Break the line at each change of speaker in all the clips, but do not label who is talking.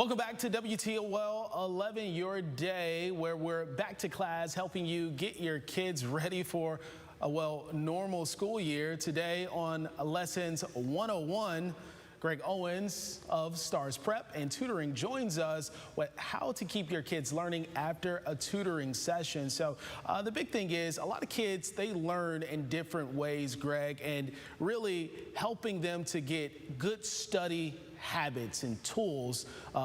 Welcome back to WTOL 11, your day, where we're back to class helping you get your kids ready for a, normal school year. Today on Lessons 101, Greg Owens of Stars Prep and Tutoring joins us with how to keep your kids learning after a tutoring session. So the big thing is a lot of kids, they learn in different ways, Greg, and really helping them to get good study habits and tools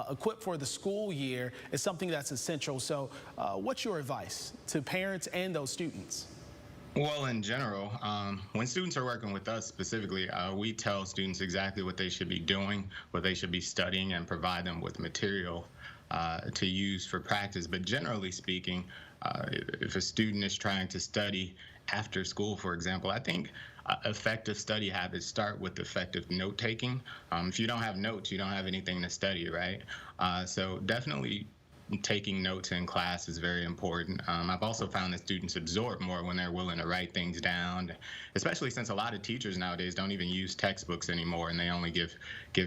equipped for the school year is something that's essential. So what's your advice to parents and those students?
Well, in general, when students are working with us specifically, we tell students exactly what they should be doing, what they should be studying, and provide them with material to use for practice. But generally speaking, if a student is trying to study after school, for example, I think effective study habits start with effective note taking. If you don't have notes, you don't have anything to study, right? So definitely taking notes in class is very important. I've also found that students absorb more when they're willing to write things down, especially since a lot of teachers nowadays don't even use textbooks anymore and they only give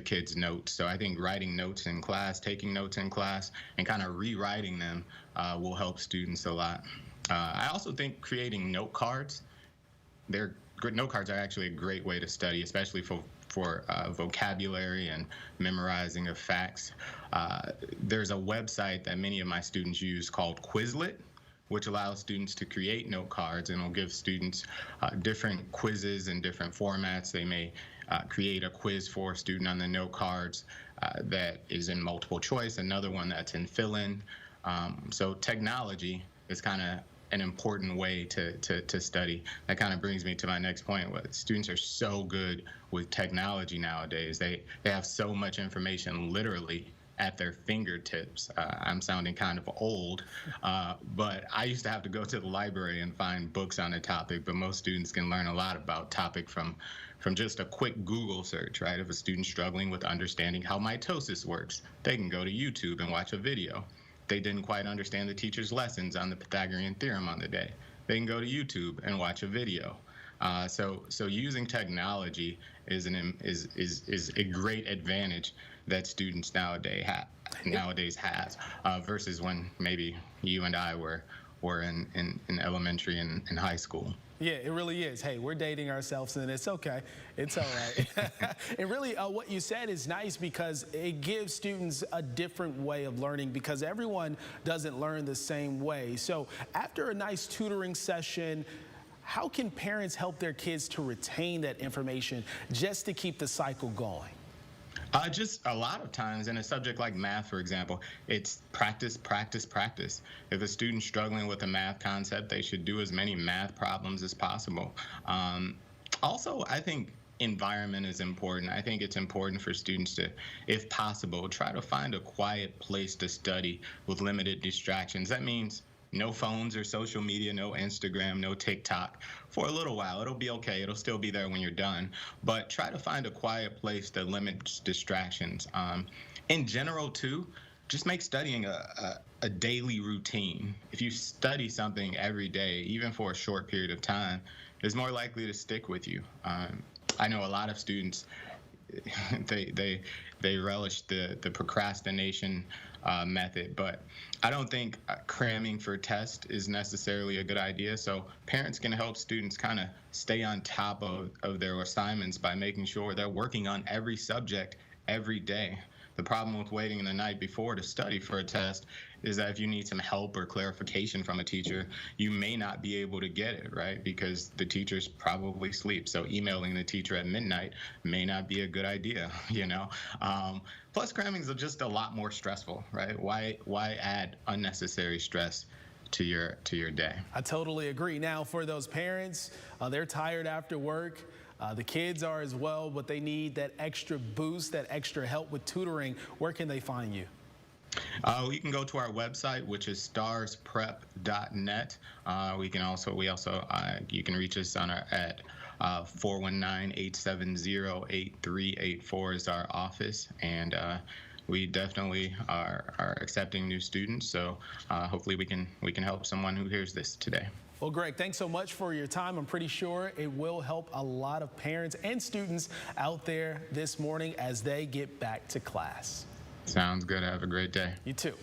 kids notes. So I think writing notes in class, taking notes in class, and kind of rewriting them will help students a lot. I also think creating note cards, note cards are actually a great way to study, especially for vocabulary and memorizing of facts. There's a website that many of my students use called Quizlet, which allows students to create note cards, and will give students different quizzes in different formats. They may create a quiz for a student on the note cards that is in multiple choice, another one that's in fill-in. So technology is kind of an important way to study. That kind of brings me to my next point. Students are so good with technology nowadays. They have so much information literally at their fingertips. I'm sounding kind of old, but I used to have to go to the library and find books on a topic, but most students can learn a lot about topic from just a quick Google search, right? If a student's struggling with understanding how mitosis works, they can go to YouTube and watch a video. They didn't quite understand the teacher's lessons on the Pythagorean theorem on the day, they can go to YouTube and watch a video. So using technology is a great advantage that students nowadays have versus when maybe you and I were in elementary and in high school.
Yeah, it really is. Hey, we're dating ourselves, and it's okay. It's all right. And really, what you said is nice because it gives students a different way of learning because everyone doesn't learn the same way. So after a nice tutoring session, how can parents help their kids to retain that information just to keep the cycle going?
Just a lot of times in a subject like math, for example, it's practice, practice, practice. If a student's struggling with a math concept, they should do as many math problems as possible. Also, I think environment is important. I think it's important for students to, if possible, try to find a quiet place to study with limited distractions. That means no phones or social media, no Instagram, no TikTok for a little while. It'll be okay. It'll still be there when you're done. But try to find a quiet place that limits distractions. In general, too, just make studying a daily routine. If you study something every day, even for a short period of time, it's more likely to stick with you. I know a lot of students, they relish the procrastination method, but I don't think cramming for test is necessarily a good idea. So parents can help students kind of stay on top of their assignments by making sure they're working on every subject every day. The problem with waiting the night before to study for a test is that if you need some help or clarification from a teacher, you may not be able to get it, right? Because the teacher's probably asleep. So emailing the teacher at midnight may not be a good idea, you know? Plus cramming is just a lot more stressful, right? Why add unnecessary stress to your day?
I totally agree. Now, for those parents, they're tired after work. The kids are as well, but they need that extra boost, that extra help with tutoring. Where can they find you?
You can go to our website, which is starsprep.net. You can reach us on at 419-870-8384 is our office, and we definitely are accepting new students. So hopefully we can help someone who hears this today.
Well, Greg, thanks so much for your time. I'm pretty sure it will help a lot of parents and students out there this morning as they get back to class.
Sounds good. Have a great day.
You too.